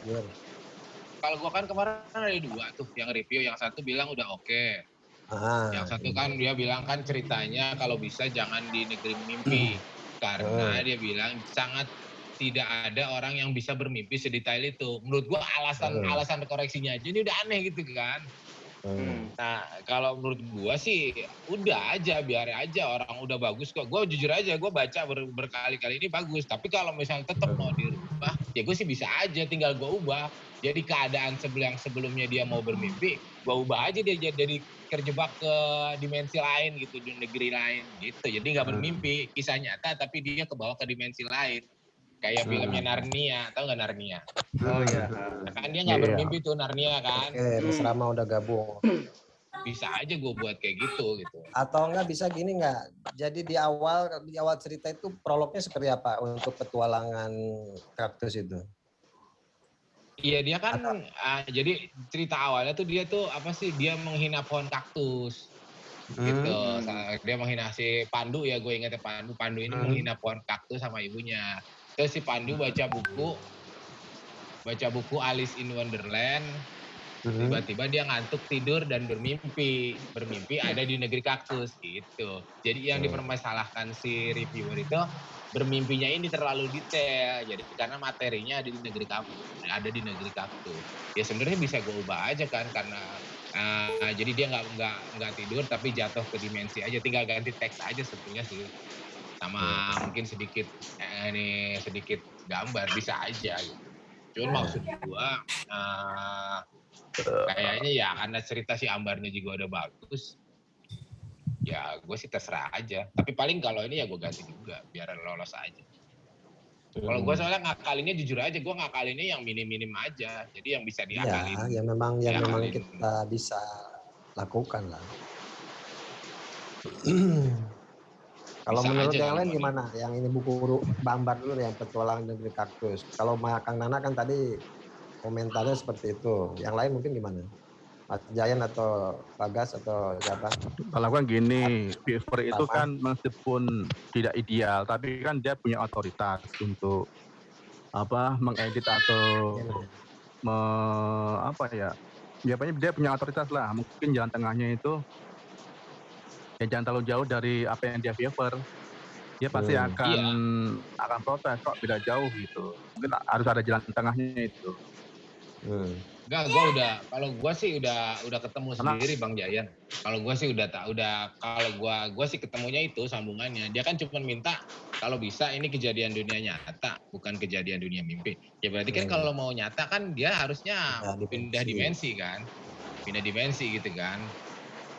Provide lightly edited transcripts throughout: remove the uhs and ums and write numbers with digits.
Gimana? Kalau gue kan kemarin ada 2 tuh yang review, yang satu bilang udah oke. Yang satu Iya. kan dia bilang kan ceritanya kalau bisa jangan di negeri mimpi. Karena dia bilang sangat tidak ada orang yang bisa bermimpi sedetail itu. Menurut gua alasan koreksinya aja ini udah aneh gitu kan. Nah, kalau menurut gua sih udah aja, biar aja orang udah bagus kok. Gua jujur aja, gua baca berkali-kali ini bagus. Tapi kalau misalnya tetap mau dirubah, ya gue sih bisa aja tinggal gua ubah. Jadi keadaan yang sebelumnya dia mau bermimpi, gua ubah aja dia jadi terjebak ke dimensi lain gitu, di negeri lain gitu. Jadi nggak bermimpi, kisah nyata tapi dia kebawa ke dimensi lain. Kayak filmnya Narnia, tahu nggak Narnia? Oh iya. Kan dia nggak bermimpi tuh Narnia kan. Oke, mesra mah udah gabung. Bisa aja gue buat kayak gitu. Atau enggak bisa gini enggak? Jadi di awal cerita itu prolognya seperti apa untuk petualangan kaktus itu? Iya dia kan, jadi cerita awalnya tuh dia tuh apa sih, dia menghina pohon kaktus. Gitu, dia menghina si Pandu ya, gue ingetnya Pandu ini menghina pohon kaktus sama ibunya. Terus si Pandu baca buku Alice in Wonderland, tiba-tiba dia ngantuk tidur dan bermimpi ada di negeri kaktus gitu. Jadi yang dipermasalahkan si reviewer itu bermimpinya ini terlalu detail, jadi karena materinya ada di negeri kaktus. Ya sebenarnya bisa gue ubah aja kan, karena jadi dia nggak tidur tapi jatuh ke dimensi aja, tinggal ganti teks aja sebetulnya sih, sama mungkin sedikit gambar bisa aja gitu. Cuman maksud gua kayaknya ya karena cerita si Ambarnya juga udah bagus, ya gue sih terserah aja. Tapi paling kalau ini ya gue ganti juga biar lolos aja. Kalau gue soalnya ngakalinnya jujur aja, gue ngakalinnya yang minim-minim aja. Jadi yang bisa diakalin. Ya, yang memang kita bisa lakukan lah. Kalau menurut yang lain gimana? Yang ini buku Bambar dulu yang Petualangan Negeri Kaktus. Kalau Kang Nana kan tadi komentarnya seperti itu. Yang lain mungkin gimana? Mas Jayan atau Bagas atau siapa? Kalau kan gini, Fiverr itu kan meskipun tidak ideal, tapi kan dia punya otoritas untuk mengedit atau dia punya otoritas lah. Mungkin jalan tengahnya itu ya jangan terlalu jauh dari apa yang dia Fiverr. Dia pasti akan protes kok beda jauh gitu. Mungkin harus ada jalan tengahnya itu. Enggak, kalau gue sih udah ketemu sendiri Bang Jayan. Kalau gue sih kalau gue sih ketemunya itu sambungannya. Dia kan cuma minta kalau bisa ini kejadian dunia nyata, bukan kejadian dunia mimpi. Ya berarti kan kalau mau nyata kan dia harusnya pindah dimensi kan. Pindah dimensi gitu kan.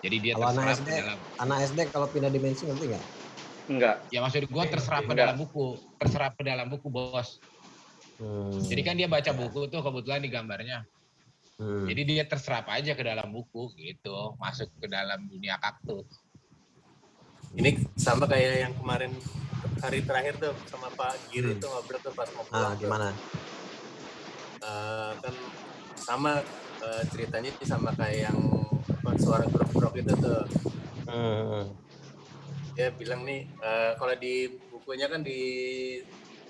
Jadi dia terserap ke dalam. Anak SD kalau pindah dimensi ngerti nggak? Enggak. Ya maksud gue terserap ke dalam buku. Terserap ke dalam buku, Bos. Jadi kan dia baca buku tuh kebetulan di gambarnya. Jadi dia terserap aja ke dalam buku gitu, masuk ke dalam dunia kaktus. Ini sama kayak yang kemarin hari terakhir tuh sama Pak Giri tuh ngobrol tuh pas mau pulang. Gimana? Kan sama ceritanya sama kayak yang suara grok-grok itu tuh. Dia bilang nih, kalau di bukunya kan di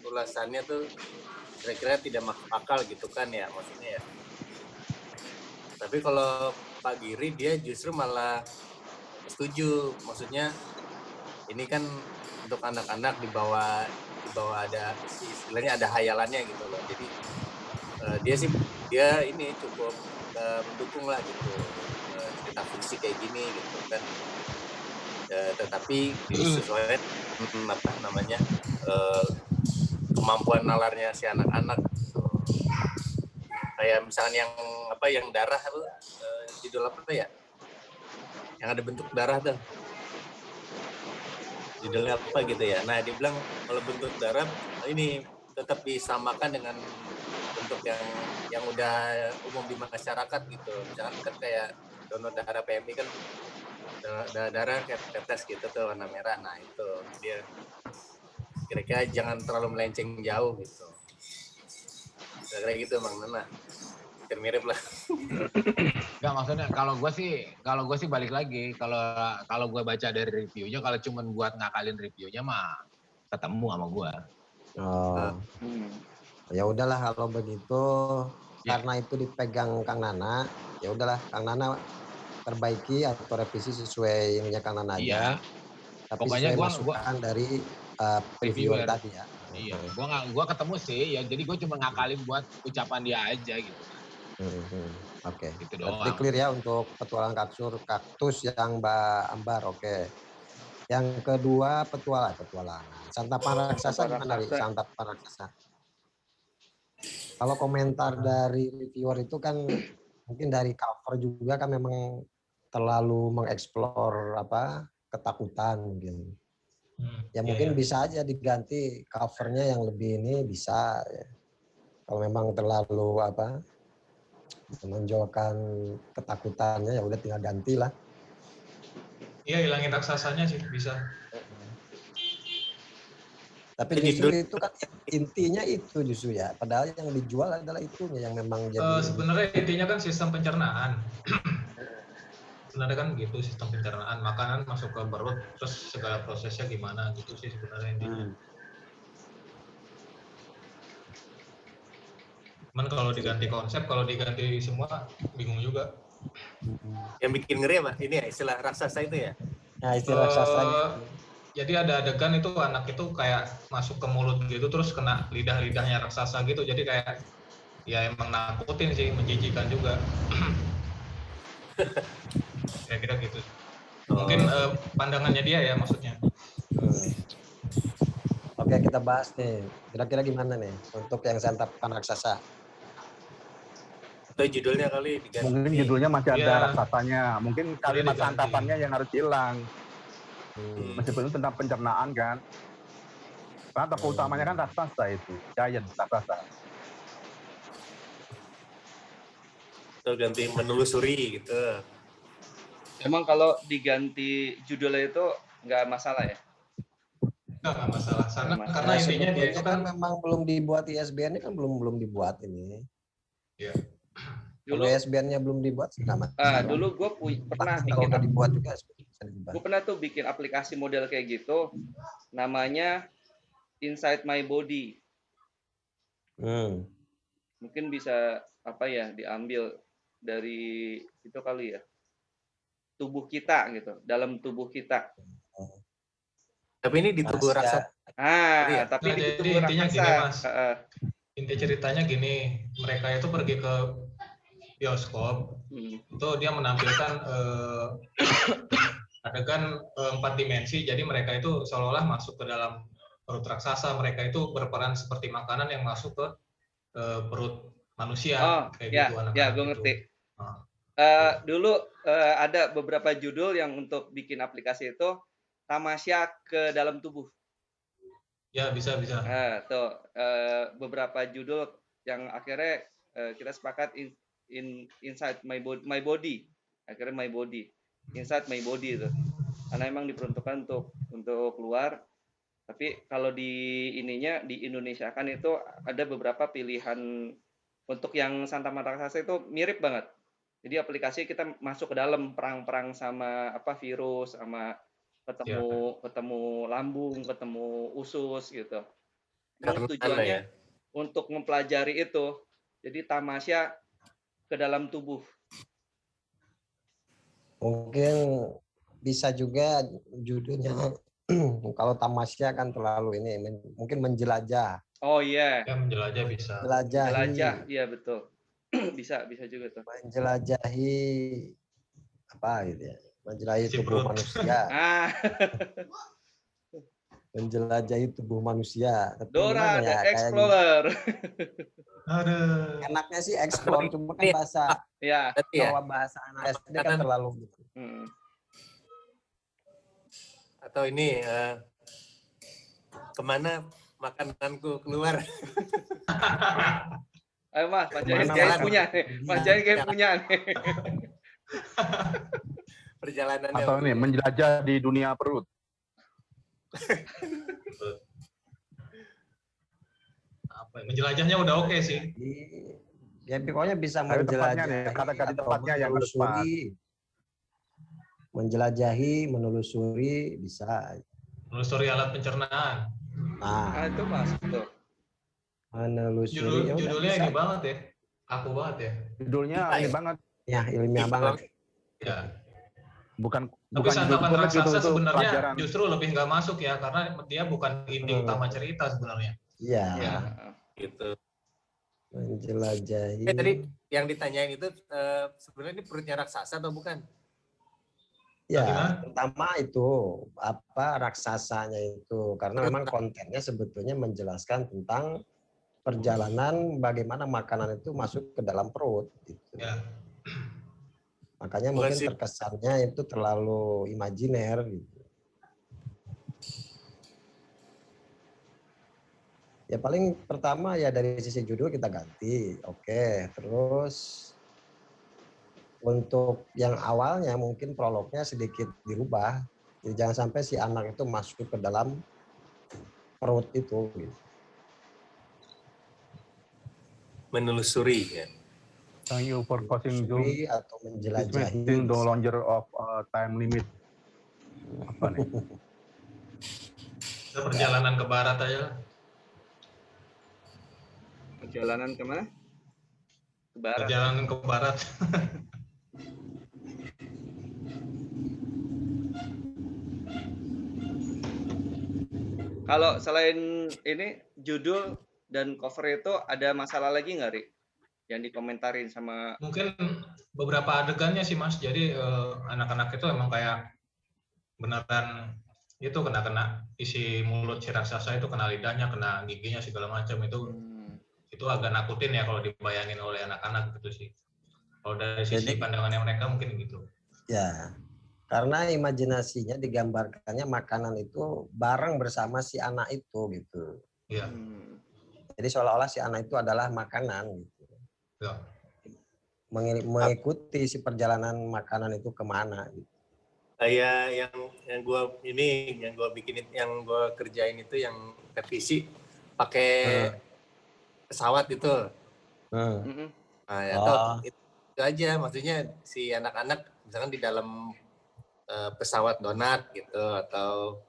ulasannya tuh kira-kira tidak masuk akal gitu kan ya maksudnya ya. Tapi kalau Pak Giri dia justru malah setuju, maksudnya ini kan untuk anak-anak di bawah ada istilahnya ada hayalannya gitu loh. Jadi dia ini cukup mendukung lah gitu cerita fiksi kayak gini gitu kan. Tetapi disesuaikan kemampuan nalarnya si anak-anak gitu. Kayak misalnya yang darah judul apa ya? Yang ada bentuk darah tuh. Judulnya apa gitu ya. Nah, dia bilang kalau bentuk darah ini tetap disamakan dengan bentuk yang udah umum di masyarakat gitu. Misalkan kan kayak donor darah PMI kan darah kayak tetes gitu tuh warna merah. Nah, itu dia kira-kira jangan terlalu melenceng jauh gitu. Kayak gitu Bang Nana. Mirip lah. Enggak, maksudnya kalau gue sih balik lagi, kalau gue baca dari reviewnya, kalau cuma buat ngakalin reviewnya mah ketemu sama gue. Ya udahlah kalau begitu, karena itu dipegang Kang Nana, ya udahlah Kang Nana perbaiki atau revisi sesuai ininya Kang Nana aja. Iya. Tapi Pokoknya sesuai gua masukan dari reviewer reviewer. tadi ya. Iya, gua ketemu sih ya. Jadi gua cuma ngakalin buat ucapan dia aja gitu kan. Oke. Gitu Berarti doang. clear ya untuk petualangan kaktus yang Mbak Ambar. Oke. Yang kedua petualangan. Santapan raksasa gimana nih? Santapan raksasa. Kalau komentar dari reviewer itu kan mungkin dari cover juga kan memang terlalu mengeksplor ketakutan mungkin. Ya mungkin bisa aja diganti covernya yang lebih ini bisa ya. Kalau memang terlalu menonjolkan ketakutannya ya udah tinggal gantilah. Iya, hilangin raksasanya sih bisa. Tapi justru itu kan intinya itu justru ya. Padahal yang dijual adalah itunya yang memang jadi. Sebenarnya intinya kan sistem pencernaan. Sebenarnya kan gitu sistem pencernaan, makanan masuk ke perut, terus segala prosesnya gimana gitu sih sebenarnya intinya. Cuman kalau diganti konsep, kalau diganti semua bingung juga. Yang bikin ngeri apa? Ini ya istilah raksasa itu ya? Nah, istilah raksasanya. Jadi ada adegan itu anak itu kayak masuk ke mulut gitu terus kena lidah-lidahnya raksasa gitu. Jadi kayak ya emang nakutin sih, menjijikan juga. Kira-kira gitu. Mungkin pandangannya dia ya maksudnya. Oke, kita bahas nih. Kira-kira gimana nih untuk yang santapan raksasa? Atau judulnya kali diganti. Mungkin judulnya masih ada raksasanya. Mungkin kalimat santapannya yang harus hilang. Meskipun itu tentang pencernaan kan. Karena tokoh utamanya kan raksasa itu. Giant raksasa. Atau ganti menelusuri gitu. Emang kalau diganti judulnya itu nggak masalah ya? Nggak masalah. Karena intinya dia itu kan memang belum dibuat ISBN-nya kan belum dibuat ini. Iya. Kalau ISBN-nya belum dibuat nggak masalah. Dulu gue pernah kalau udah dibuat juga gue pernah tuh bikin aplikasi model kayak gitu, namanya Inside My Body. Mungkin bisa diambil dari itu kali ya, tubuh kita gitu, dalam tubuh kita. Tapi ini di tubuh raksasa. Tapi di tubuh intinya raksasa. Gini, Mas. Inti ceritanya gini, mereka itu pergi ke bioskop, itu dia menampilkan adegan 4 dimensi, jadi mereka itu seolah-olah masuk ke dalam perut raksasa, mereka itu berperan seperti makanan yang masuk ke perut manusia. Gitu anak-anak gue ngerti. Dulu ada beberapa judul yang untuk bikin aplikasi itu tamasya ke dalam tubuh. Ya, bisa. Beberapa judul yang akhirnya kita sepakat inside my body. Akhirnya my body. Inside my body itu. Karena emang diperuntukkan untuk keluar. Tapi kalau di Indonesia kan itu ada beberapa pilihan untuk yang santapan raksasa itu mirip banget. Jadi aplikasi kita masuk ke dalam perang sama virus, sama ketemu lambung, ketemu usus gitu. Emang tujuannya untuk mempelajari itu. Jadi tamasya ke dalam tubuh. Mungkin bisa juga judulnya kalau tamasya kan terlalu ini mungkin menjelajah. Oh iya. Ya, menjelajah bisa. Menjelajah, iya betul. bisa juga tuh. Menjelajahi gitu ya. Menjelajahi tubuh manusia. Menjelajahi tubuh manusia. Tapi Dora ya, the Explorer. Enaknya sih explore, cuma kan bahasa kalau bahasa anak SD kan terlalu gitu. Atau ini kemana makananku keluar? Ayo Mas Jain kayak punya nih. Mas Jain kayak punya nih. Perjalanannya. Atau ini menjelajah di dunia perut. Menjelajahnya udah oke sih. Ya pokoknya bisa menjelajahi kata-kata tepatnya yang harus pas. Menjelajahi, menelusuri bisa. Menelusuri alat pencernaan. Itu masuk tuh. Menelusuri. Judulnya ini banget ya. Aku banget ya. Judulnya ini banget. Ya, ilmiah banget. Ya. Bukan Tapi santapan judul komik gitu, raksasa itu sebenarnya pelajaran. justru lebih nggak masuk ya, karena dia bukan inti utama cerita sebenarnya. Iya. Ya. Gitu. Menjelajahi. Tadi yang ditanyain itu sebenarnya ini perutnya raksasa atau bukan? Ya, pertama itu apa raksasanya itu, karena memang kontennya sebetulnya menjelaskan tentang perjalanan bagaimana makanan itu masuk ke dalam perut. Gitu. Ya. Makanya mungkin terkesannya itu terlalu imajiner. Gitu. Ya paling pertama ya dari sisi judul kita ganti, oke. Terus untuk yang awalnya mungkin prolognya sedikit dirubah. Jadi jangan sampai si anak itu masuk ke dalam perut itu. Gitu. Menelusuri ya. Thank you for causing Zoom. Atau menjelajahi. Dismissing no longer of time limit. Apa nih? Kita perjalanan ke barat aja. Perjalanan kemana? Ke barat. Perjalanan ke barat. Kalau selain ini judul dan cover itu ada masalah lagi nggak, Ri? Yang dikomentarin sama Mungkin beberapa adegannya sih Mas. Jadi anak-anak itu emang kayak beneran itu kena isi mulut si raksasa itu, kena lidahnya, kena giginya segala macam itu agak nakutin ya kalau dibayangin oleh anak-anak gitu sih. Kalau dari sisi pandangannya mereka mungkin gitu. Ya. Karena imajinasinya digambarkannya makanan itu bareng bersama si anak itu gitu. Iya. Jadi seolah-olah si anak itu adalah makanan gitu. Ya. Mengikuti si perjalanan makanan itu kemana gitu. Kayak yang gue bikinin, yang gue kerjain itu yang revisi pakai pesawat itu. Nah, itu aja, maksudnya si anak-anak misalkan di dalam pesawat donat gitu atau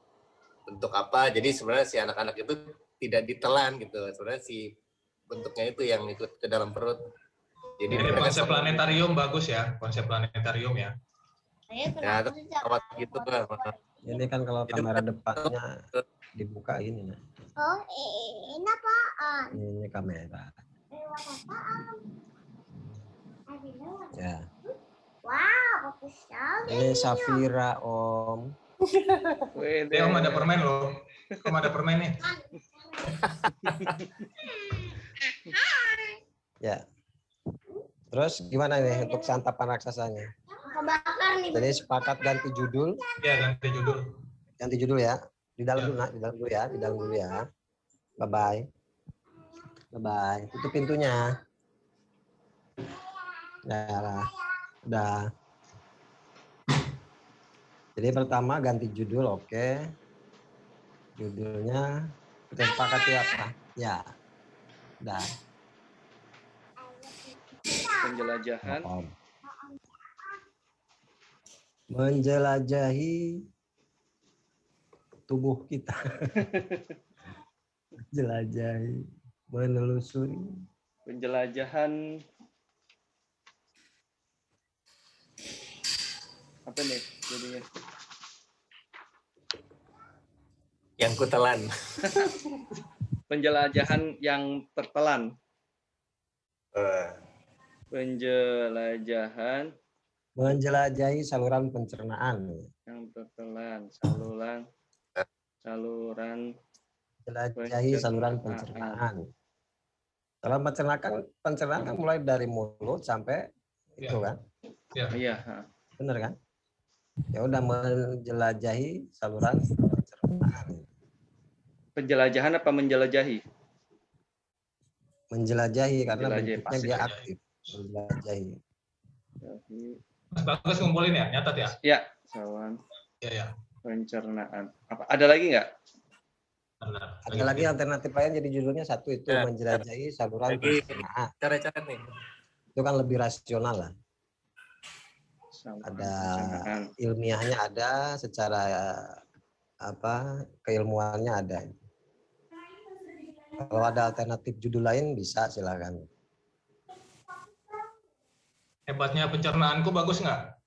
bentuk apa, jadi sebenarnya si anak-anak itu tidak ditelan gitu, sebenarnya si bentuknya itu yang ikut ke dalam perut. Jadi konsep planetarium bagus ya, konsep planetarium ya. Ya, pesawat gitu kan. Ini kan kalau kamera depannya dibuka gini nah. Oh, ini apaan? Ini kamera. Ya. Wow, bagus sekali. Ini Safira, Om. Om ada permen loh. Om ada permen nih. Ya. Terus gimana nih untuk santapan raksasanya? Kebakar nih. Jadi sepakat ganti judul. Ya, ganti judul. Ganti judul ya. Di dalam dulu, di dalam dulu ya. Bye bye. Bye bye. Tutup pintunya. Udah. Jadi pertama ganti judul, oke. Judulnya kita sepakati apa? Ya. Udah. penjelajahan. Menjelajahi tubuh kita. Jelajahi, menelusuri. Penjelajahan apa nih jadinya? Yang kutelan. Penjelajahan yang tertelan. Penjelajahan menjelajahi saluran pencernaan yang tertelan, saluran menjelajahi saluran pencernaan. Saluran pencernaan kan mulai dari mulut sampai itu kan? Iya. Benar kan? Ya udah menjelajahi saluran pencernaan. Penjelajahan apa menjelajahi? Menjelajahi karena bentuknya dia aktif. Menjelajahi. Mas Bagus ngumpulin ya, nyatat ya? Ya, saluran. Iya. Pencernaan. Apa ada lagi nggak? Ada lagi alternatif lain, jadi judulnya satu itu ya, menjelajahi saluran pencernaan. Cara-cara nih. Itu kan lebih rasional lah. Ada ilmiahnya, ada secara apa keilmuannya ada. Kalau ada alternatif judul lain bisa silakan. Hebatnya pencernaanku bagus nggak?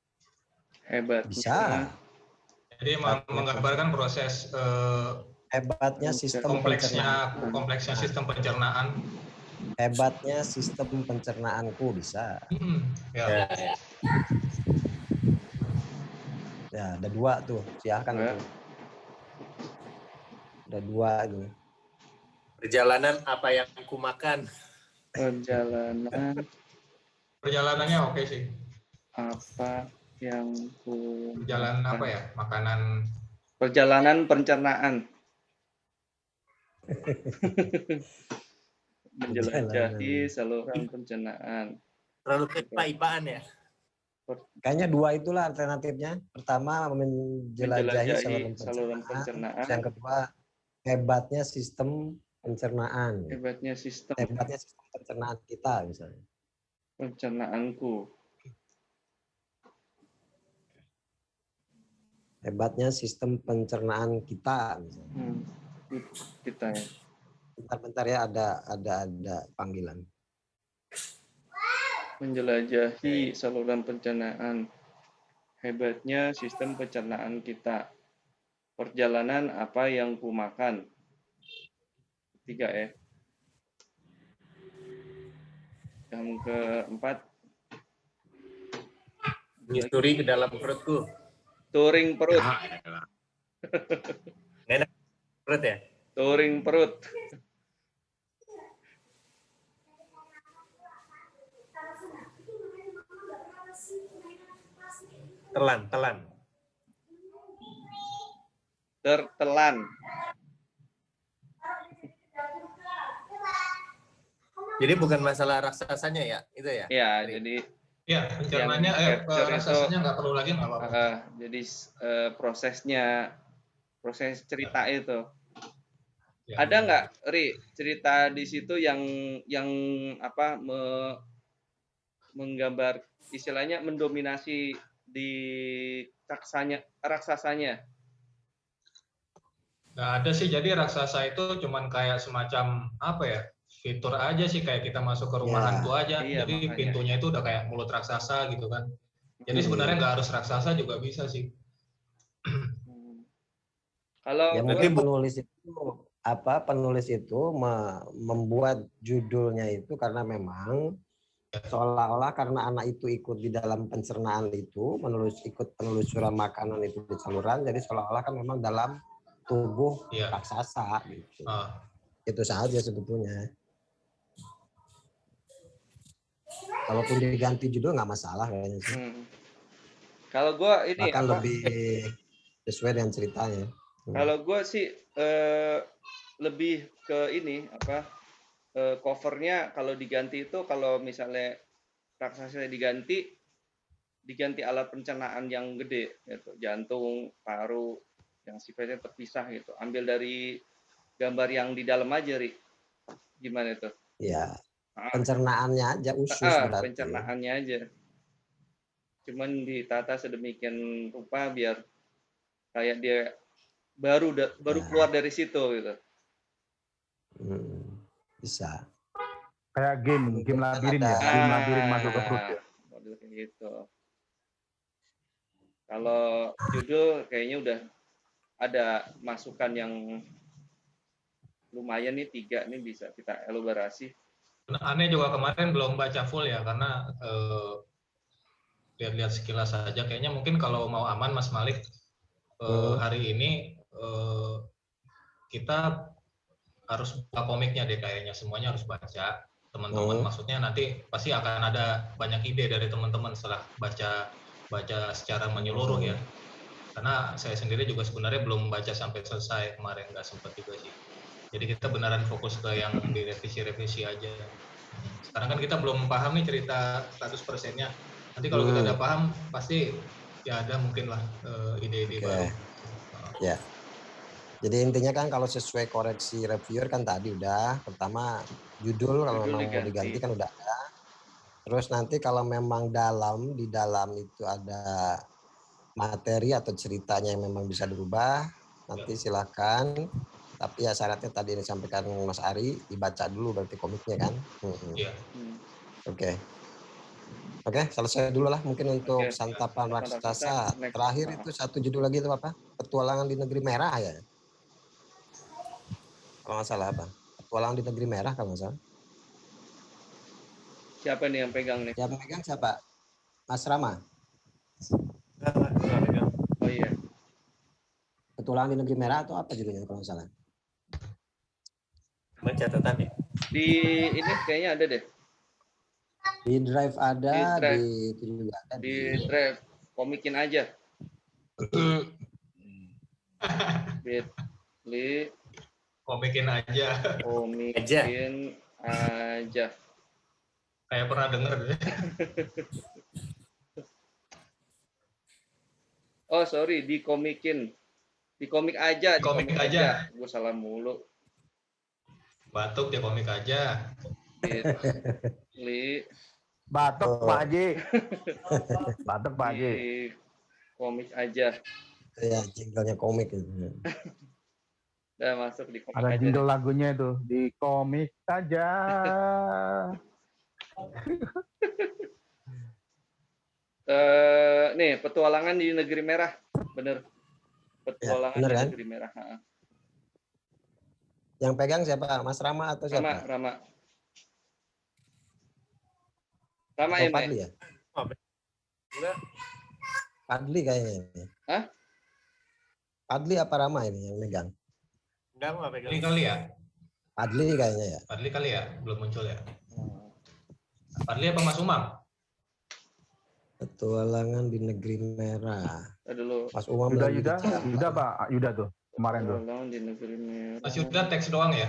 Hebat. Bisa. Jadi menggambarkan proses Hebatnya sistem pencernaan. kompleksnya sistem pencernaan. Hebatnya sistem pencernaanku bisa. Ya. Ya, ada 2 tuh. Silakan tuh. Ada 2 ini. Perjalanan apa yang ku makan. Perjalanannya oke sih. Apa yang ku Perjalanan apa ya? Makanan. Perjalanan pencernaan. Menjelajahi saluran pencernaan. Terlalu kepa-ipaan ya? Kayaknya 2 itulah alternatifnya. Pertama menjelajahi saluran pencernaan. Yang kedua hebatnya sistem pencernaan. Hebatnya sistem pencernaan kita misalnya. Pencernaanku. Hebatnya sistem pencernaan kita misalnya. Kita ya. Bentar ya ada panggilan. Menjelajahi saluran pencernaan. Hebatnya sistem pencernaan kita. Perjalanan apa yang ku makan. 3 ya. Yang keempat. Nyusuri ke dalam perutku. Touring perut. Enak perut ya? Touring perut. Telan. Tertelan. Jadi bukan masalah raksasanya ya, itu ya? Ya, jadi pencernanya raksasanya nggak perlu lagi nggak apa-apa. Jadi proses cerita itu. Ya, Ada nggak, Ri, cerita di situ yang apa menggambar istilahnya mendominasi di raksasanya? Nggak ada sih, jadi raksasa itu cuman kayak semacam apa ya, fitur aja sih, kayak kita masuk ke rumah hantu aja. Iya, Jadi makanya. pintunya itu udah kayak mulut raksasa gitu kan. Jadi sebenarnya nggak harus raksasa juga bisa sih. Kalau Ya mungkin penulis itu membuat judulnya itu karena memang seolah-olah karena anak itu ikut di dalam pencernaan itu, ikut penelusuran makanan itu di saluran, jadi seolah-olah kan memang dalam tubuh raksasa gitu. Itu saja sebetulnya. Kalaupun diganti judul nggak masalah kayaknya sih. Kalau gue ini bahkan lebih sesuai dengan ceritanya. Kalau gue sih lebih ke ini covernya kalau diganti itu, kalau misalnya raksasa diganti alat pencernaan yang gede gitu, jantung, paru yang sifatnya terpisah gitu. Ambil dari gambar yang di dalam aja, Ri. Gimana itu? Ya, pencernaannya aja usus berarti. Pencernaannya aja. Cuman ditata sedemikian rupa biar kayak dia baru keluar dari situ gitu. Bisa. Kayak game labirin ya, game labirin masuk ke perut ya. Model kayak gitu. Kalau judul kayaknya udah ada masukan yang lumayan nih, 3 nih bisa kita elaborasi. Aneh juga kemarin belum baca full ya, karena lihat-lihat sekilas saja. Kayaknya mungkin kalau mau aman Mas Malik, hari ini kita harus buka komiknya deh kayaknya, semuanya harus baca. Teman-teman maksudnya nanti pasti akan ada banyak ide dari teman-teman setelah baca secara menyeluruh ya. Karena saya sendiri juga sebenarnya belum baca sampai selesai kemarin, nggak sempat juga sih. Jadi kita beneran fokus ke yang direvisi-revisi aja. Sekarang kan kita belum paham nih cerita 100%-nya. Nanti kalau kita udah paham, pasti ya ada mungkin lah ide-ide baru. Ya. Jadi intinya kan kalau sesuai koreksi reviewer kan tadi udah, pertama judul kalau memang mau diganti kan udah ada. Terus nanti kalau memang di dalam itu ada materi atau ceritanya yang memang bisa dirubah, nanti silakan. Tapi ya syaratnya tadi disampaikan Mas Ari, dibaca dulu berarti komiknya kan. Iya. Oke. Oke, selesai dulu lah mungkin untuk Oke. santapan Santapan raksasa. Next. Terakhir itu satu judul lagi itu apa? Petualangan di Negeri Merah ya. Kalau nggak salah apa? Petualangan di Negeri Merah kalau nggak salah. Siapa nih yang pegang nih? Yang megang siapa? Mas Rama. Oh iya. Petualangan di Negeri Merah atau apa judulnya kalau nggak salah? Catatan ya. Di ini kayaknya ada deh. Di Drive ada, Di Drive. di itu juga ada. Di Drive. Komikin aja. Bitly. Komikin aja. Komikin aja. Kayak pernah denger. Oh sorry, dikomikin. Di komik aja. Komik aja. Gue salah mulu. Batuk ya komik aja. Bitly. Batuk Pak Haji. Batuk Pak Haji. Di komik aja. Ya, jinglenya komik itu. Udah masuk di komik Ada aja. jingle lagunya itu di komik saja. Nih, petualangan di Negeri Merah. Bener. Petualangan bener di kan? Negeri Merah. Yang pegang siapa? Mas Rama atau siapa? Rama Atau ya, Padli ya? Enggak. Padli kayaknya. Hah? Padli apa Rama ini yang megang? Enggak, mau pegang. Ini kali ya? Padli kayaknya ya. Padli kali ya? Belum muncul ya? Padli apa Mas Umam? Petualangan di Negeri Merah. Dulu. Mas Umam Yuda Pak, Yuda tuh kemarin tuh. Petualangan di Negeri Merah. Mas Yuda teks doang ya?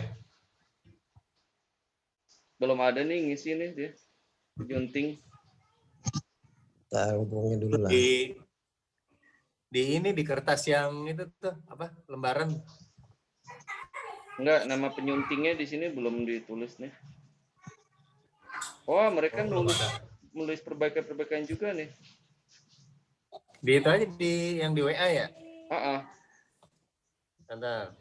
Belum ada nih ngisi nih dia. Junting. Kita hubungin dulu lah. Di ini di kertas yang itu tuh apa? Lembaran. Enggak, nama penyuntingnya di sini belum ditulis nih. Oh, mereka nulis perbaikan-perbaikan juga nih. Di itu aja yang di WA ya? Bentar.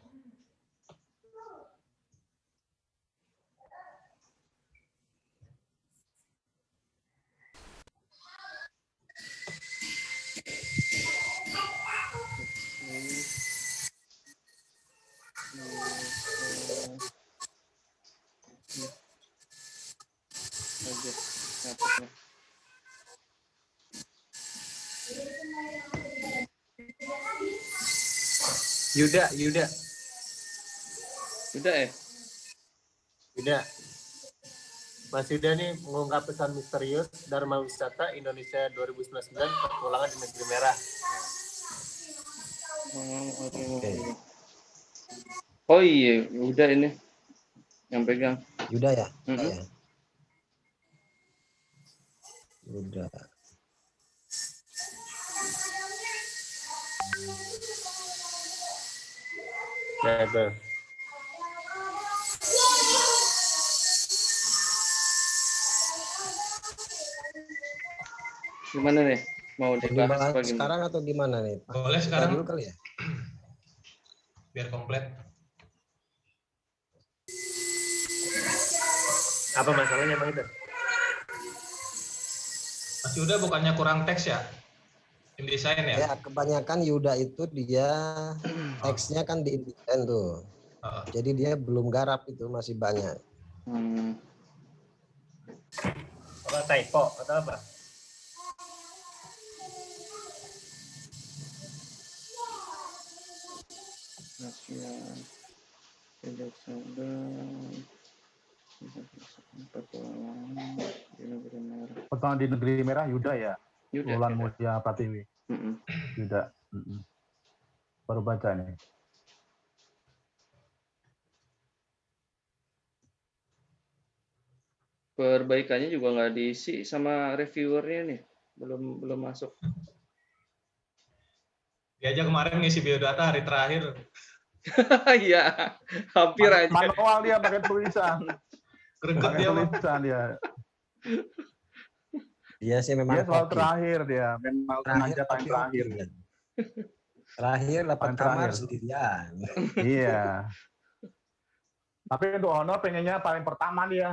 Yuda. Yuda ya? Yuda. Mas Yuda nih mengungkap pesan misterius Dharma Wisata Indonesia 2019 petualangan di Negeri Merah. Oh iya, Yuda ini yang pegang. Yuda ya? Yuda. Ya, itu. Gimana nih? Mau dibahas apa sekarang atau gimana nih? Boleh sekarang dulu kali ya? Biar komplit. Apa masalahnya Bang itu? Mas Yuda bukannya kurang teks ya? InDesign ya? Ya, kebanyakan Yuda itu dia teksnya kan di InDesign tuh. Jadi dia belum garap itu, masih banyak. Apa typo atau apa? Petualangan di Negeri Merah Yuda ya? Wulan Mulia Pratiwi. Yuda. Baru baca nih. Perbaikannya juga nggak diisi sama reviewernya nih. Belum masuk. Dia aja kemarin ngisi biodata hari terakhir. Iya, hampir aja. Manual dia pakai tulisan. Greget dia, tulisan dia. Dia sih memang dia selalu terakhir dia, memang sengaja paling terakhir. Terakhir dapat kamar sendirian. Iya. Tapi untuk honor pengennya paling pertama dia.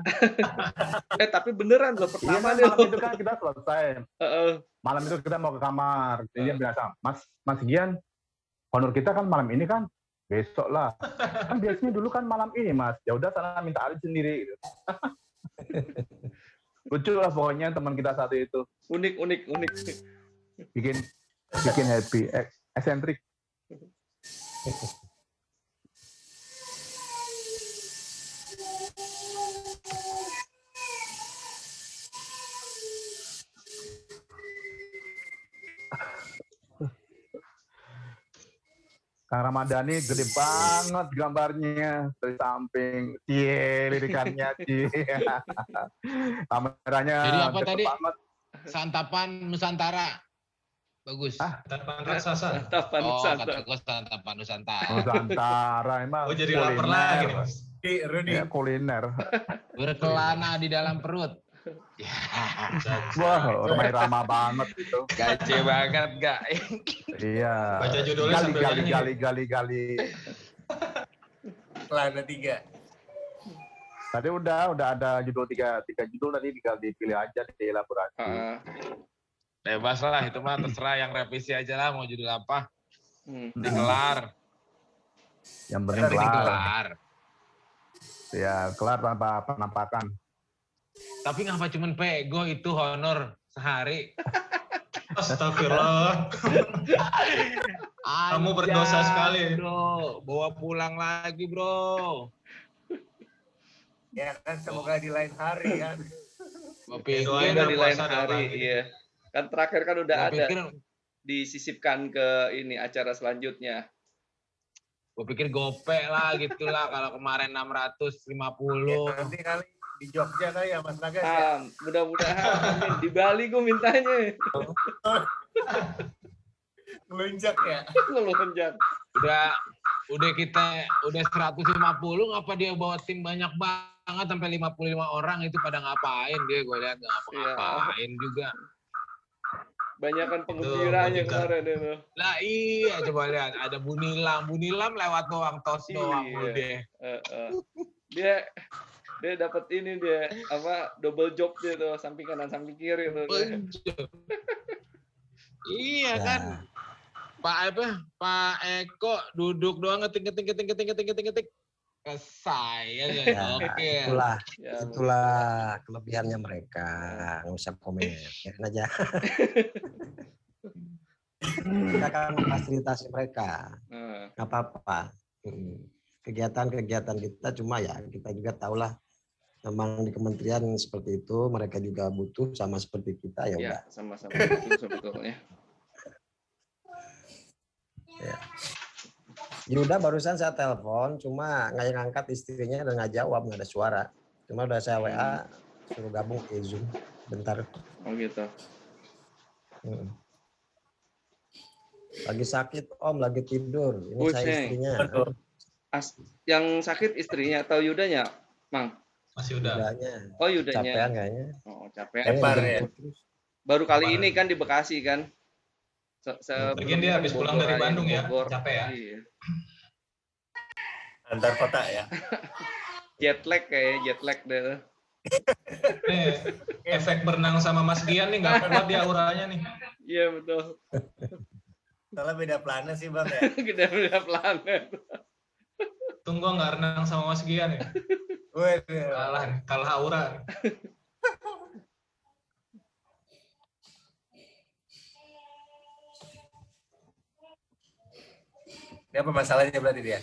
Tapi beneran loh Iya pertama kan, nih malam loh. itu kan kita selesai. Malam itu kita mau ke kamar. Jadi dia bilang, Mas Gian, honor kita kan malam ini kan, besok lah. Kan biasanya dulu kan malam ini Mas. Ya udah sana minta alih sendiri. Gitu. Lucu lah pokoknya teman kita satu itu. Unik. Bikin happy, eksentrik. Kang Ramadhani gede banget gambarnya dari samping, lirikannya, kameranya. Jadi apa tadi? Banget. Santapan Nusantara, bagus. Santapan raksasa. Kata gue santapan Nusantara. Nusantara emang. Oh jadi lapar lagi nih Mas. Ya, kuliner. Berkelana di dalam perut. Ya. Wah, rumah ramah banget itu. Gace banget gak? Iya. Baca judulnya sambil nyanyi. gali. Lana 3. Tadi udah ada judul tiga judul tadi tinggal dipilih aja di elaborasi. Bebas lah itu mah terserah yang revisi aja lah mau judul apa. Dikelar. Yang penting kelar. Ya, kelar tanpa penampakan. Tapi ngapa cuman pego itu honor sehari? Astagfirullah. Kamu berdosa sekali. Bro, bawa pulang lagi, bro. Ya kan semoga di lain hari kan. Semoga di lain hari, iya. Kan terakhir kan udah ada disisipkan ke ini acara selanjutnya. Gue pikir gope lah gitulah kalau kemarin 650. Ya, nanti kali di Jogja kali ya Mas Nagas ya. Mudah-mudahan di Bali gue mintanya. Melunjak ya. Melunjak. Udah 150 ngapa dia bawa tim banyak banget sampai 55 orang itu pada ngapain dia gue lihat nggak ngapa-ngapain juga. Banyakan penggembiraannya kemarin itu. Lah iya coba lihat ada Bunilam lewat doang tos doang deh. Dia dapat ini dia double job dia tuh samping kanan samping kiri tuh. Iya kan. Pak Eko duduk doang ngetik. Saya ya, oke. Itulah kelebihannya mereka. Nggak usah komen, biarin aja. Kita akan memfasilitasi mereka. Nggak apa-apa. Kegiatan-kegiatan kita cuma ya kita juga tahulah memang di kementerian seperti itu mereka juga butuh sama seperti kita ya udah. Sama-sama butuh sebetulnya. Ya. Yuda barusan saya telepon, cuma nggak yang angkat istrinya dan nggak jawab, nggak ada suara. Cuma udah saya WA, suruh gabung ke Zoom, bentar. Oh gitu. Lagi sakit Om, lagi tidur. Ini saya istrinya. Yang sakit istrinya atau Yudanya, Mang? Mas Yuda. Oh Yudanya. Capean kayaknya. Oh capean. Baru kali ini kan di Bekasi kan. Mungkin dia habis pulang dari Bandung ya, capek ya. Iya. Antar kota ya. Jet lag deh. Efek berenang sama Mas Gian nih nggak kuat dia auranya nih. Iya betul. Soalnya beda planet sih Bang ya. Beda planet. Tunggu nggak renang sama Mas Gian ya. Kalah aura. Ini apa masalahnya berarti dia?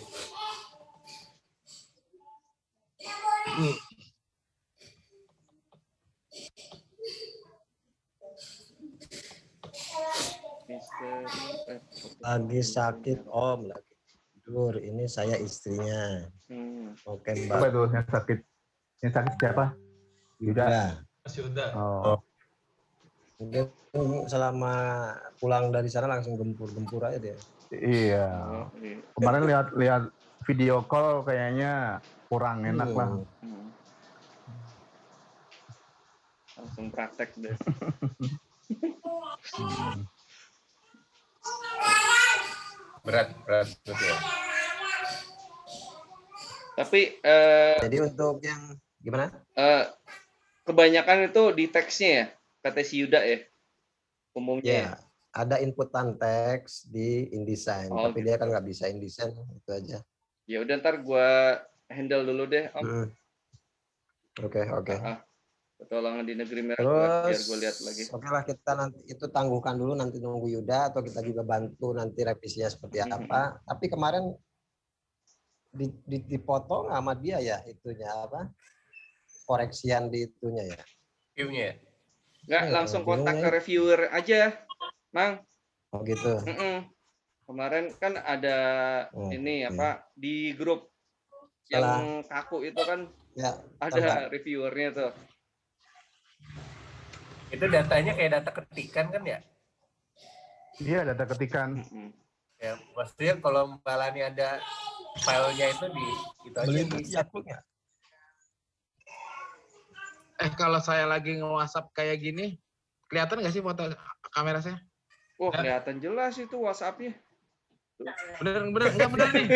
Lagi sakit Om, lagi tidur. Ini saya istrinya. Oke Mbak. Apa itu yang sakit? Yang sakit siapa? Yuda. Mas Yuda. Oh. Mungkin selama pulang dari sana langsung gempur aja dia. Iya. Kemarin lihat video call kayaknya kurang enak lah. Langsung praktek deh. Berat betul. Tapi Jadi untuk yang gimana? kebanyakan itu di teksnya ya, kata si Yuda ya, umumnya. Ya, ada inputan teks di InDesign, Oh, tapi gitu. dia kan nggak bisa InDesign, itu aja. Ya udah ntar gua handle dulu deh, Om. Oke. Petualangan di negeri merah biar gue lihat lagi. Oke lah, kita nanti itu tangguhkan dulu, nanti nunggu Yuda atau kita juga bantu nanti revisinya seperti apa. Tapi kemarin dipotong sama dia ya itunya apa? Koreksian di itunya ya. View-nya. Nggak, langsung kontak ke reviewer aja, Mang. Oh gitu. Kemarin kan ada ini apa di grup yang kaku itu kan ya, ada reviewernya tuh. Itu datanya kayak data ketikan kan ya? Iya, data ketikan. Ya, maksudnya kalau Mbak Lani ada filenya itu di itu aja bisa. Kalau saya lagi nge-WhatsApp kayak gini, kelihatan nggak sih foto kamera saya? Wah, kelihatan jelas itu WhatsApp-nya. Bener nih.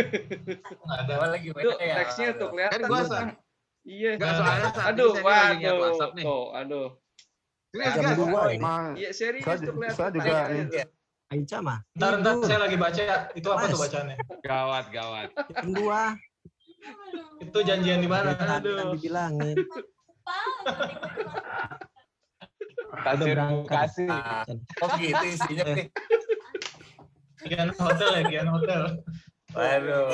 Ada lagi tuh, ya. Teksnya tuh kelihatan. Kan iya. Nggak, soalnya saat aduh, ini saya lagi nyari WhatsApp nih. Aduh. Jam 2 ini. Iya, serius tuh kelihatan. Saya juga Aica mah. Ntar saya lagi baca, itu apa tuh bacaannya? Gawat. Jam 2. Itu janjian di mana? Aduh. Dibilangin. Kasih. Oh gitu isinya nih. Gian hotel. Waduh.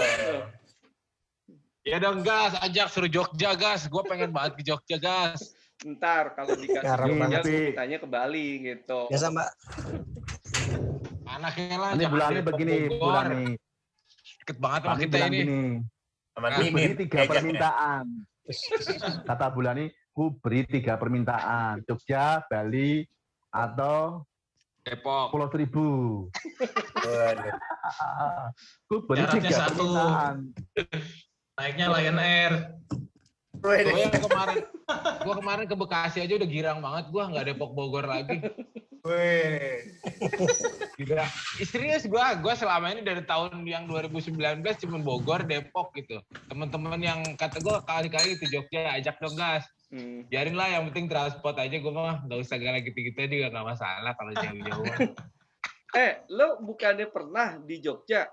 Ya dong gas, ajak suruh Jogja gas. Gue pengen banget ke Jogja gas. Ntar kalau dikasih Jogja, ditanya ke Bali gitu. Biasa Mbak. Anaknya lah. Ini bulannya begini, bulannya. Deket banget sama kita ini. Beri 3 permintaan. Kata Bulani, ku beri 3 permintaan. Jogja, Bali, atau Depok. Pulau Seribu. Ku beri 3 permintaan. Naiknya Lion Air. Gue kemarin ke Bekasi aja udah girang banget. Gue nggak Depok Bogor lagi. Gila. Serius gue selama ini dari tahun yang 2019 cuma Bogor, Depok gitu. Teman-teman yang kata gue kali-kali itu Jogja ajak dong gas. Biarin lah, yang penting transport aja, gue mah nggak usah galak gitu-gitu juga nggak masalah kalau jauh-jauh. Lo bukannya pernah di Jogja,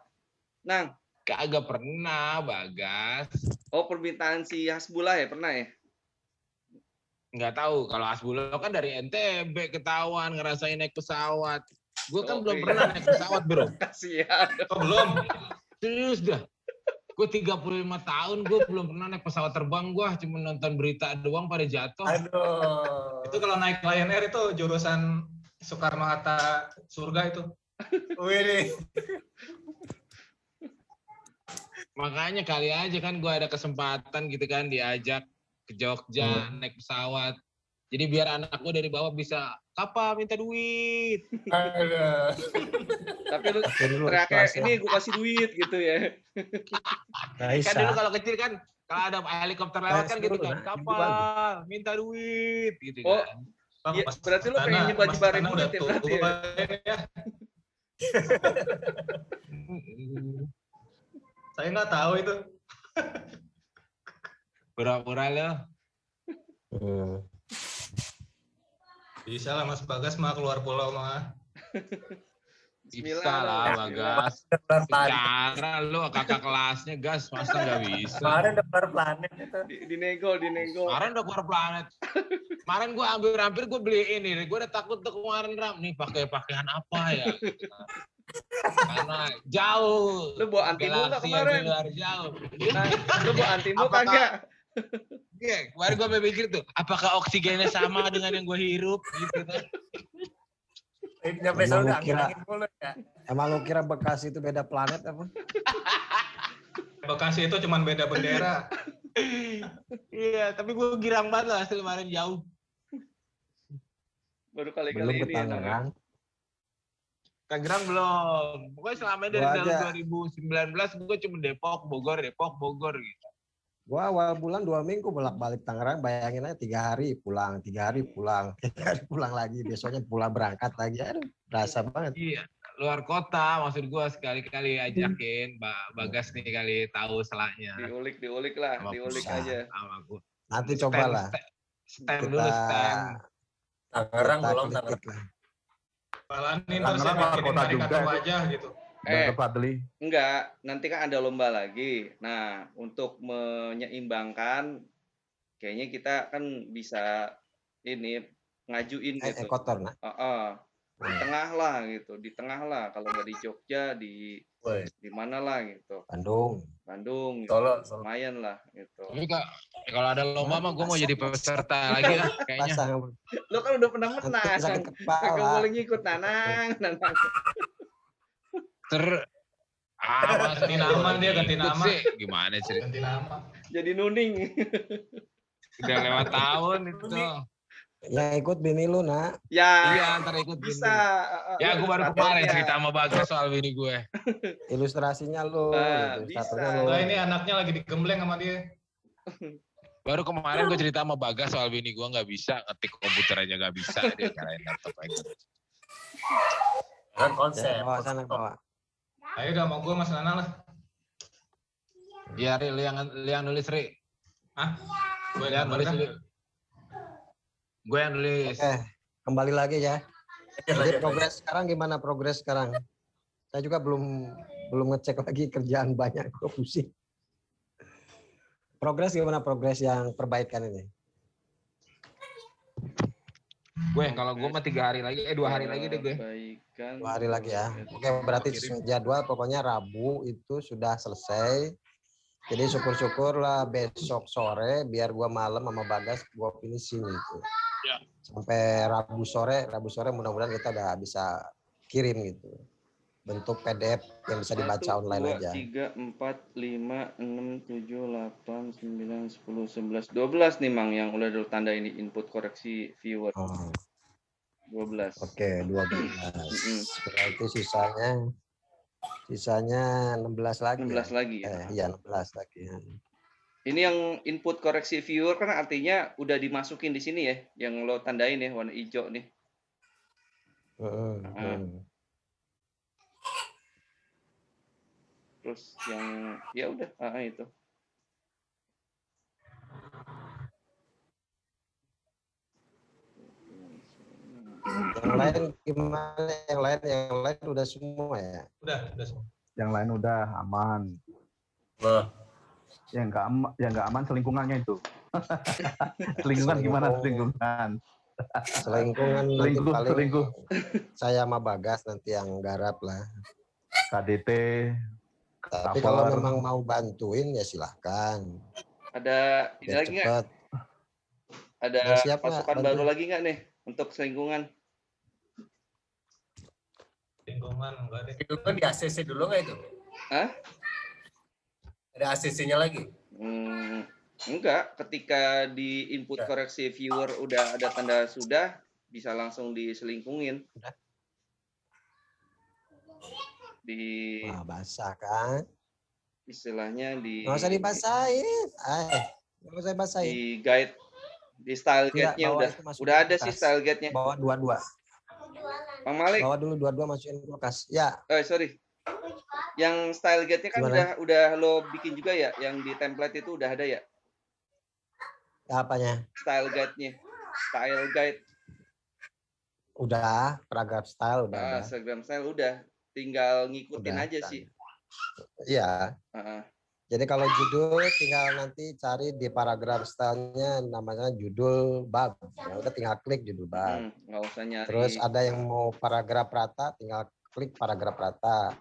Nang? Kagak pernah, Bagas. Oh, permintaan si Hasbullah ya pernah ya? Nggak tahu, kalau Hasbullah kan dari NTB ketahuan ngerasain naik pesawat. Gue kan belum pernah naik pesawat, bro. Kasihan. Oh, belum? Serius dah. Gue 35 tahun, gue belum pernah naik pesawat terbang. Gue cuma nonton berita doang pada jatuh. Aduh. Itu kalau naik Lion Air itu jurusan Soekarno-Hatta surga itu. Wih. Makanya kali aja kan gue ada kesempatan gitu kan diajak ke Jogja naik pesawat. Jadi biar anak gue dari bawah bisa, Kapa minta duit. Tapi lu teriaknya, ini gue kasih duit gitu ya. Kan dulu kalau kecil kan, kalau ada helikopter lewat kan gitu kan, Kapa minta duit gitu kan. Oh, ya, berarti lu pengen nyebar-nyebarin duit ya berarti ya? Saya nggak tahu itu. Pura-pura lo. Bisa lah Mas Bagas mah keluar pulau mah. Bisa lah Bagas. Secara lo kakak kelasnya gas masa nggak bisa. Kemarin udah keluar planet itu. Dinego. Kemarin udah keluar planet. Kemarin gue hampir gue beli ini. Gue udah takut tuh kemarin Ram nih pakai pakaian apa ya. Karena jauh. Lu bawa antimu nggak kemarin? Luar jauh. Nah, lu bawa antimu kagak? Iya, kemarin gue mikir tuh, apakah oksigennya sama dengan yang gue hirup gitu kan? Nyampe sana angin mulu ya. Emang lu kira Bekasi itu beda planet apa? Bekasi itu cuman beda bendera. Iya, tapi gue girang banget lah hasil kemarin jauh. Baru kali-kali Belum ke ini Tangerang. Tangerang belum. Pokoknya selama dari tahun 2019 gue cuma Depok, Bogor gitu. Gua awal bulan 2 minggu bolak-balik Tangerang, bayangin aja 3 hari pulang, 3 hari pulang, 3 hari pulang lagi, besoknya pulang berangkat lagi, aduh berasa banget. Iya, luar kota, maksud gua sekali-kali ajakin Bagas nih kali tahu selaknya. Diulik lah, Sama diulik gua, aja. sama gua. Nanti cobalah. Stem dulu, stem. Tangerang Kita belum kritik Tangerang. lah. Palanin terus saya Tangerang bikinin kota juga karikatur itu. wajah gitu. Dr. Fadli. Enggak, nanti kan ada lomba lagi. Nah, untuk menyeimbangkan, kayaknya kita kan bisa ini ngajuin gitu. Kotor, nak. Di tengah lah gitu, di tengah lah. Kalau nggak di Jogja, di mana lah gitu. Bandung, gitu. Solo. Lumayan lah gitu. Tapi kalau ada lomba mah gue mau jadi peserta lagi lah kayaknya. Lo kan udah pernah menang. Sakit kepala. Kagak boleh ngikut Nanang. Ganti nama dia, ganti nama. Gimana sih? Ganti nama. Jadi nuning. Udah lewat tahun itu. Yang ikut bini lu, nak. Ya. Iya, ntar ikut Bisa. Ya, gue baru kemarin cerita sama Bagas soal bini gue. Ilustrasinya lu. Bisa. Nah, ini anaknya lagi digembleng sama dia. Baru kemarin gue cerita sama Bagas soal bini gue nggak bisa ngetik komputer aja nggak bisa dia nyalain laptop aja. Kan konsep. Bawa sana, bawa. Ayo udah mau gue Mas Nanang lah. Iya, Ri, lu yang nulis, Ri. Hah? Gue yang nulis, Ri. Gue yang nulis. Oke, kembali lagi ya. Jadi progres sekarang gimana progres sekarang? Saya juga belum ngecek lagi, kerjaan banyak, gue pusing. Progres gimana progres yang perbaikan ini? Gue kalau gue mah 3 hari lagi, 2 hari lagi deh gue. 2 hari lagi ya. Oke, berarti jadwal pokoknya Rabu itu sudah selesai. Jadi syukur-syukur lah besok sore biar gua malam sama Bagas gua finishing gitu. Ya. Sampai Rabu sore mudah-mudahan kita udah bisa kirim gitu. Bentuk PDF yang bisa dibaca 1, online 2, aja. 3, 4, 5, 6, 7, 8, 9, 10, 11, 12 nih Mang yang udah tanda ini input koreksi viewer. 12. Oke, 12. Berarti sisanya 16 lagi. 16 lagi ya. Iya, 16 lagi. Ini yang input koreksi viewer kan artinya udah dimasukin di sini ya, yang lo tandain ya warna hijau nih. Terus yang ya udah itu. Yang lain gimana? Yang lain udah semua ya? Udah semua. Yang lain udah aman. Yang nggak aman selingkungannya itu. Selingkungan gimana selingkungan? Selingkungan nanti paling selingkuh. Saya sama Bagas nanti yang garap lah. KDT. Tapi kalau memang mau bantuin ya silahkan. Ada ini lagi nggak? Ada pasukan baru lagi nggak nih untuk selingkungan? Selingkungan enggak deh. Itu kan di ACC dulu nggak itu? Hah? Ada ACC-nya lagi? Enggak, ketika di input koreksi viewer udah ada tanda sudah, bisa langsung diselingkungin. Wah, basah kan? Istilahnya di... Nggak usah dibasahin. Nggak usah dibasahin. Di guide, di style guide-nya udah ada sih style guide-nya. Bawa dua-dua. Bang Malik. Bawa dulu dua-dua masukin kulkas. Ya. Sorry. Yang style guide-nya kan udah lo bikin juga ya? Yang di template itu udah ada ya? Apanya? Style guide-nya. Style guide. Udah, paragraf style udah. Instagram style udah. Tinggal ngikutin aja sih. Iya. Jadi kalau judul tinggal nanti cari di paragraf style-nya namanya judul bab. Ya udah tinggal klik judul bab. Nggak usah nyari. Terus ada yang mau paragraf rata, tinggal klik paragraf rata.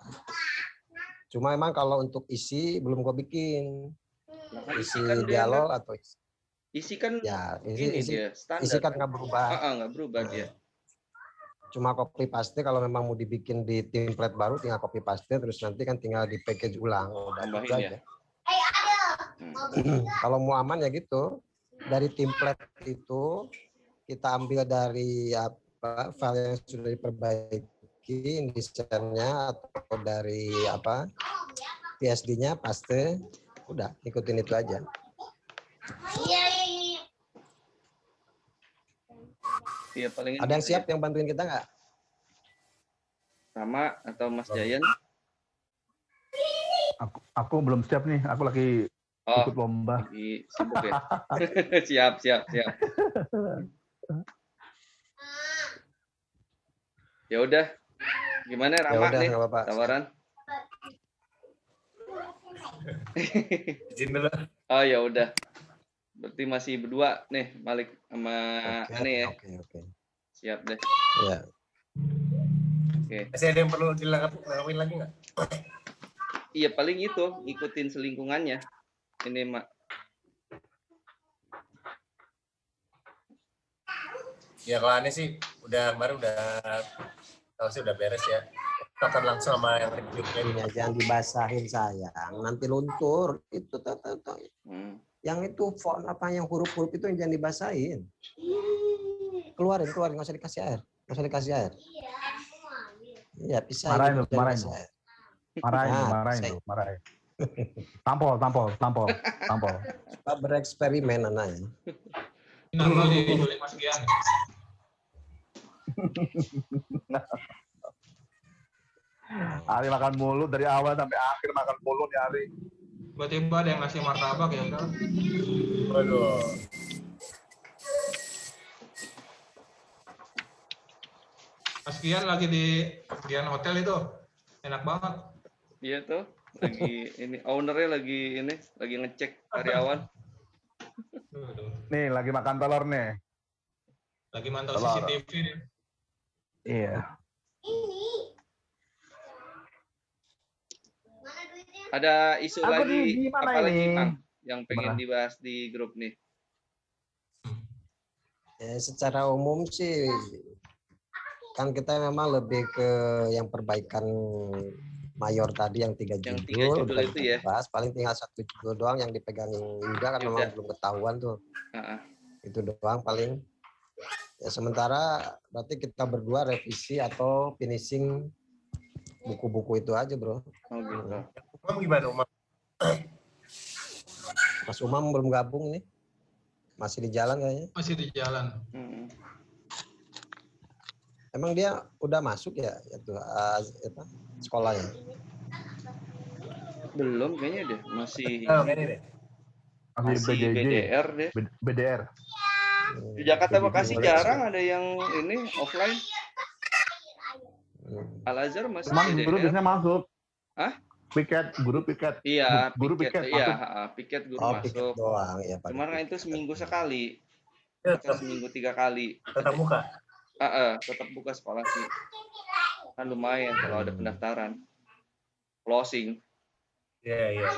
Cuma emang kalau untuk isi belum gue bikin. Isi kan dialog atau isi kan ya isi dia standar. Isi kan nggak berubah. Nggak berubah dia. Cuma copy paste kalau memang mau dibikin di template baru tinggal copy paste terus nanti kan tinggal di package ulang. Udah gitu aja. Kalau mau aman ya gitu. Dari template itu kita ambil dari apa file yang sudah diperbaiki desainnya atau dari apa PSD-nya paste. Udah ikutin itu aja. Iya, paling ada yang siap yang bantuin kita nggak? Rama atau Mas Jayan? Aku belum siap nih. Aku lagi ikut lomba. Lagi sibuk ya. siap. Ya udah. Gimana Rama udah, nih nggak apa-apa. tawaran? Izin dulu. Oh ya udah. Berarti masih berdua nih Malik sama Ane ya. Oke. Siap deh. Ya. Oke. Masih ada yang perlu dilengkapi lagi nggak? Iya paling itu ngikutin selingkungannya. Ini Mak. Ya kalau aneh sih udah tahu sih udah beres ya. Akan langsung sama yang reviewnya. Ini jangan dibasahin sayang, nanti luntur. Itu tuh. Yang itu font apa yang huruf-huruf itu yang jangan dibasahin. Keluarin, nggak usah dikasih air. Iya, bisa. Marahin. Marahin. Tampol. Suka bereksperimen anaknya. Kenapa diculik Mas Gian? Ari makan mulu dari awal sampai akhir makan mulu nih Ari. Tiba-tiba ada yang ngasih martabak ya kan? Waduh. Mas Gian lagi di Gian Hotel itu. Enak banget. Iya tuh. Lagi ini ownernya lagi ngecek karyawan. Nih lagi makan telur nih. Lagi mantau Telur. CCTV nih. Iya. Ada isu Aku lagi gimana apa lagi ini? Bang yang pengen dibahas di grup nih? Ya, secara umum sih kan kita memang lebih ke yang perbaikan mayor tadi yang 3 Yang 3 judul judul udah itu ya. dibahas, paling tinggal 1 judul doang yang dipegang Yuda kan memang belum ketahuan tuh. Itu doang paling. Ya sementara berarti kita berdua revisi atau finishing buku-buku itu aja, Bro. Oh gitu. Umam gimana Umam? Mas Umam belum gabung nih. Masih di jalan kayaknya. Masih di jalan. Emang dia udah masuk ya itu sekolahnya? Belum kayaknya deh, masih Masih BDR deh. BDR. Di Jakarta Bekasi jarang ada yang ini offline. Al-Azhar masih Cuman BDR. guru biasanya masuk. Hah? Guru piket. Iya, guru piket. piket. Iya, piket guru masuk. Piket doang ya, Pak. Cuman kan itu seminggu sekali. Atau seminggu 3 kali. Tetap buka. Tetap buka sekolah sih. Kan lumayan kalau ada pendaftaran. Closing. Iya.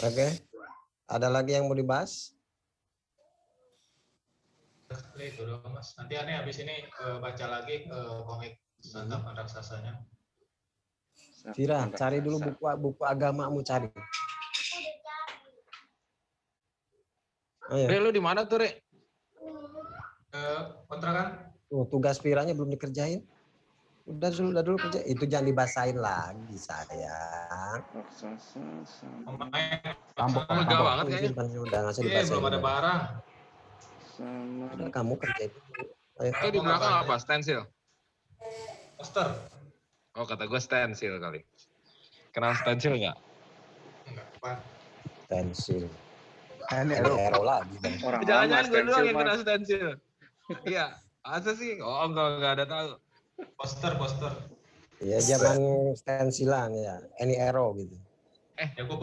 Oke. Ada lagi yang mau dibahas? Itu doang Mas. Nanti aneh habis ini baca lagi komik Santapan Raksasanya. Vira, cari dulu buku agamamu cari. Re, lu di mana tuh, Re? Kontrakan. Tugas Viranya belum dikerjain. Udah dulu kerja. Itu jangan dibasahin lagi, sayang. Tampok. Banget kayaknya. Udah nggak usah Iya, dibasahin. belum ada barang. Udah kamu kerjain dulu. Itu di belakang apa? Stensil? Poster. Oh, kata gue stensil kali. Kenal stensil nggak? Enggak, Pak. Stensil. Ini Ero lagi. Jangan-jangan gue doang yang kenal stensil. Iya, masa sih? Oh, enggak ada tahu. Poster. Iya, zaman stensilan ya. Any Ero gitu.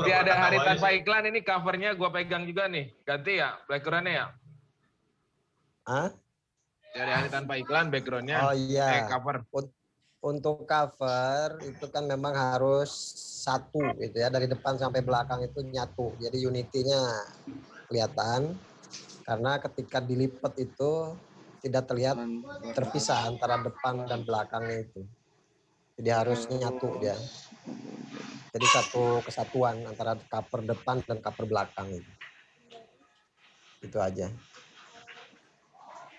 Dia ada hari tanpa iklan, ini covernya gue pegang juga nih. Ganti ya, background-nya ya? Hah? Dari hari tanpa iklan, background-nya. Oh iya. Cover. Untuk cover itu kan memang harus satu gitu ya, dari depan sampai belakang itu nyatu. Jadi unity-nya kelihatan. Karena ketika dilipat itu tidak terlihat terpisah antara depan dan belakangnya itu. Jadi harus nyatu dia. Jadi satu kesatuan antara cover depan dan cover belakang itu. Itu aja.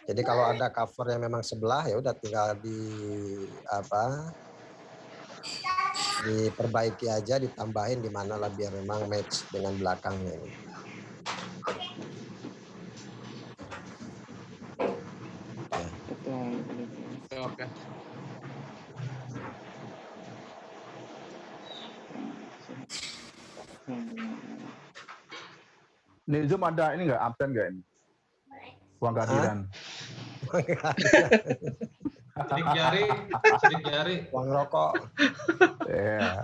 Jadi kalau ada cover yang memang sebelah ya udah tinggal diperbaiki aja, ditambahin di mana lah biar memang match dengan belakangnya. Oke. Ini Zoom ada ini nggak absen nggak ini? Uang kehadiran. Sidik jari. Uang rokok. Iya.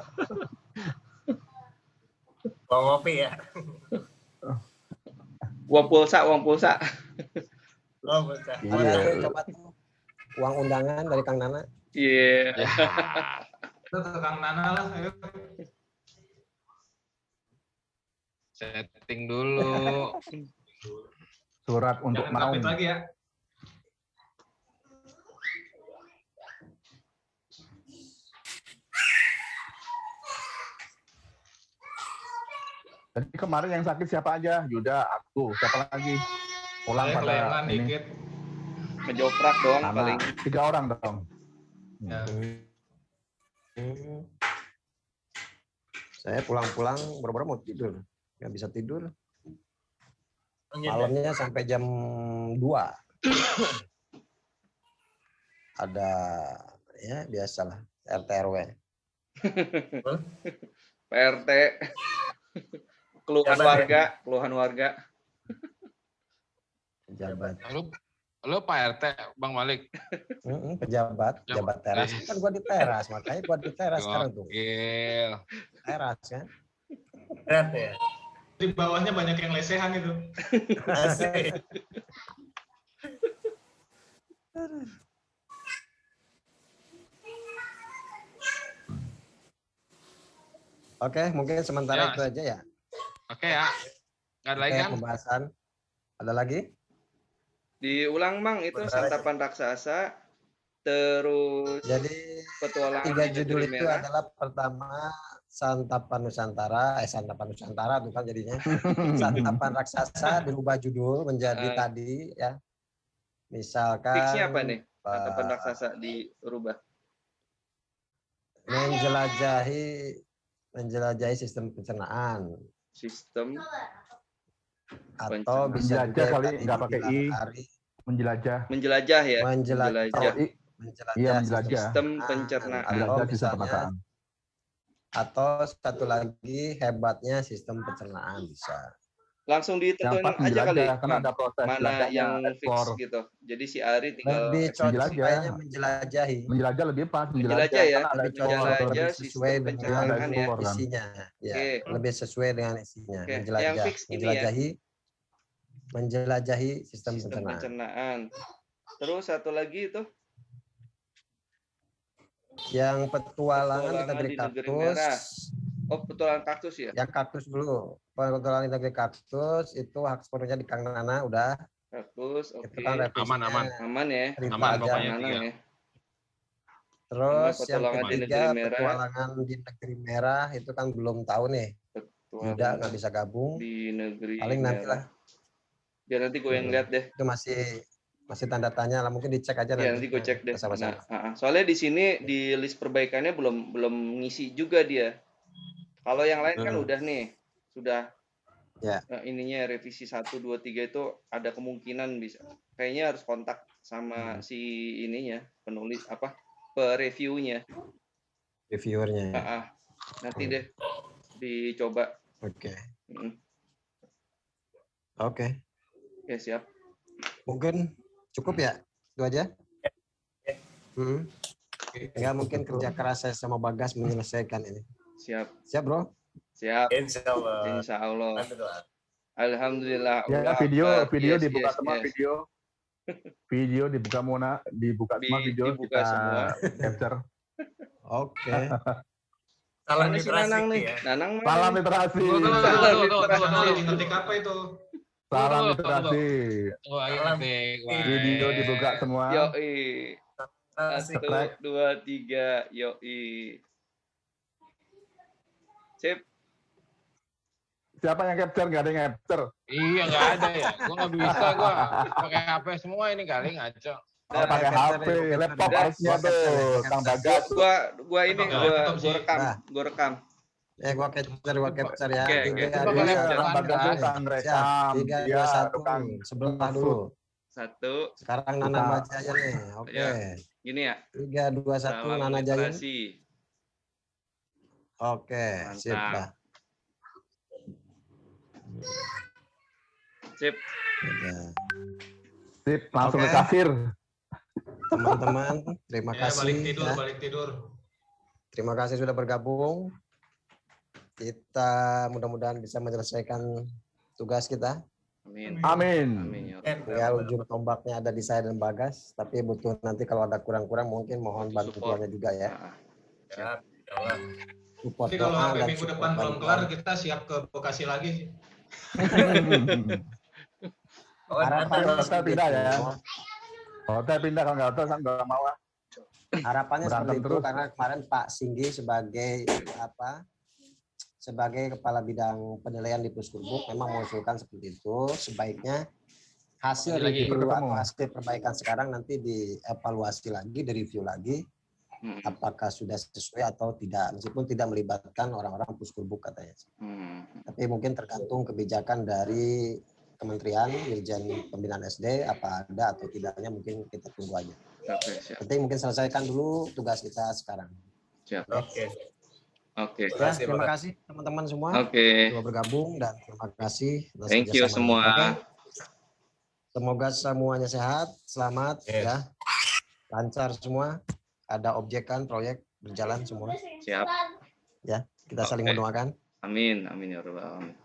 Uang ngopi ya. Uang pulsa. Oh, bisa. Ada coba tuh uang undangan dari Kang Nana. Iya. Ya. Itu ke Kang Nana lah. Ayo. Setting dulu. Surat untuk Jangan naung. kapit lagi ya. Jadi kemarin yang sakit siapa aja? Yuda, aku, siapa lagi? Pulang Saya pada kelayangan ini. dikit. Ngejoprak doang Sama paling. 3 orang dong. Ya. Saya pulang-pulang boro-boro mau tidur, nggak bisa tidur. Iya, Malamnya sampai jam 2. Ada ya biasalah RT RW. PRT. Keluhan warga. Pejabat. Lu Pak RT, Bang Malik. Pejabat teras. Kan gua di teras, makanya gua di teras sekarang tuh. Gokil. Teras kan. berat ya. Di bawahnya banyak yang lesehan itu. Asik. Oke, mungkin sementara Ya. itu aja ya. Oke ya. Nggak ada lagi kan? Pembahasan. Ada lagi? Diulang Mang itu Benar. santapan raksasa, terus Jadi petualangan 3 di judul negeri itu merah. adalah pertama Santapan Nusantara tuh kan jadinya. Santapan raksasa dirubah judul menjadi tadi ya. Misalkan Fixnya apa nih? Santapan raksasa dirubah. menjelajahi sistem pencernaan Sistem atau bisa Menjelajah juga kali, tadi nggak pakai dibilang i. Ari, Menjelajah. menjelajah ya. menjelajah Iya, menjelajah. Sistem pencernaan. atau Menjelajah sistem misalnya penataan. atau satu lagi hebatnya sistem pencernaan bisa. Langsung Yang ditentuin pas aja kali. menjelajah, karena ada proses Mana belajarnya, yang fix ekspor. gitu. Jadi si Ari tinggal Lebih cocok menjelajah. kayaknya menjelajahi. Menjelajah lebih pas. Menjelajah ya. Karena ada Lebih ekspor. cocok, Menjelajah lebih sistem sesuai dengan pencernaan ya. ekspor kan. isinya. Ya, Oke. lebih sesuai dengan isinya. Oke, yang Menjelajah, fix ini ya. menjelajahi sistem Sistem pencernaan. pencernaan. Terus satu lagi itu Yang petualangan di Petualangan negeri di negeri kaktus. merah. Oh, petualangan kaktus ya? Yang kaktus dulu. Petualangan di negeri kaktus itu hak sepenuhnya di Kang Nana udah. Kaktus, oke. Itu kan revisinya Aman. Aman ya. cerita Aman aja. pokoknya. Mana tiga. ya? Terus Sama yang petualangan di ketiga negeri merah. petualangan di negeri merah itu kan belum tahu nih. Yuda Petualangan nggak bisa gabung. di negeri Paling nanti lah. merah. Biar nanti gue yang lihat deh. Itu masih tanda tanya lah. Mungkin dicek aja Ya nanti gue cek deh. Bersama-sama. Nah, soalnya di sini di list perbaikannya belum ngisi juga dia. Kalau yang lain kan udah nih, sudah. Ya. Ininya revisi 1, 2, 3 itu ada kemungkinan bisa. Kayaknya harus kontak sama si ininya, penulis apa? Pereviewnya. Reviewernya. Nanti deh dicoba. Oke. Mm. Oke. Ya siap. Mungkin cukup ya? Itu aja? Ya mungkin kerja keras saya sama Bagas menyelesaikan ini. Siap. Siap, Bro? Siap. Insyaallah. Insyaallah. Alhamdulillah. Alhamdulillah. Ya, Allah video Akbar. dibuka Yes, semua yes. video. Video dibuka semua video Dibuka kita semua. capture. Oke. Salam Mana si literasi Nanang nih? ya. Nanang mana? Salam nih? literasi. Tunggu, lagi ngetik apa itu? Salam Tunggu. literasi. Wah, Salam. Video dibuka semua. Yoi. Asik. 1, 2, 3. Yoi. Sip. Siapa yang capture? Gak ada yang capture. Iya nggak ada ya. Gua nggak bisa gua pakai HP semua ini kali ngaco. Oh, pakai HP, laptop harusnya tuh, Kang Bagas. Gua ini gua rekam. Gua capture ya. Oke, 3, 2, 1. Kang Bagas tuh Kang rekam. 3, 2, 1. Sebelah dulu. 1. Sekarang Nana baca aja nih. Oke. Gini ya. 3, 2, 1. Nana Jayan. Oke, sip dah. Sip. Sip, langsung ke kasir. Teman-teman, terima kasih. Balik tidur. Terima kasih sudah bergabung. Kita mudah-mudahan bisa menyelesaikan tugas kita. Amin. Tinggal ujung tombaknya ada di saya dan Bagas, tapi butuh nanti kalau ada kurang-kurang mungkin mohon bantuannya juga ya. Jadi kalau sampai minggu depan belum kelar, kita siap ke Bekasi lagi. Hotel pindah ya. Hotel pindah, kalau nggak hotel nggak mau. Harapannya seperti itu karena kemarin Pak Singgi sebagai kepala bidang penilaian di Puskurbuk memang mengusulkan seperti itu. Sebaiknya hasil review atau hasil perbaikan sekarang nanti dievaluasi lagi, direview lagi. Apakah sudah sesuai atau tidak, meskipun tidak melibatkan orang-orang Puskurbuk katanya. Tapi mungkin tergantung kebijakan dari Kementerian Dirjen Pembinaan SD, apa ada atau tidaknya mungkin kita tunggu aja. Penting mungkin selesaikan dulu tugas kita sekarang. Siap. Oke. Ya, terima kasih teman-teman semua sudah bergabung dan terima kasih. Thank you semua. Oke. Semoga semuanya sehat, selamat ya, lancar semua. Ada objekan, proyek berjalan semua. Siap. Ya, kita saling mendoakan. Amin, amin ya rabbal alamin.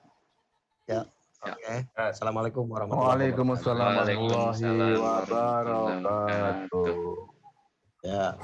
Ya. Oke. Assalamualaikum warahmatullahi wabarakatuh. Waalaikumsalam warahmatullahi wabarakatuh. Ya.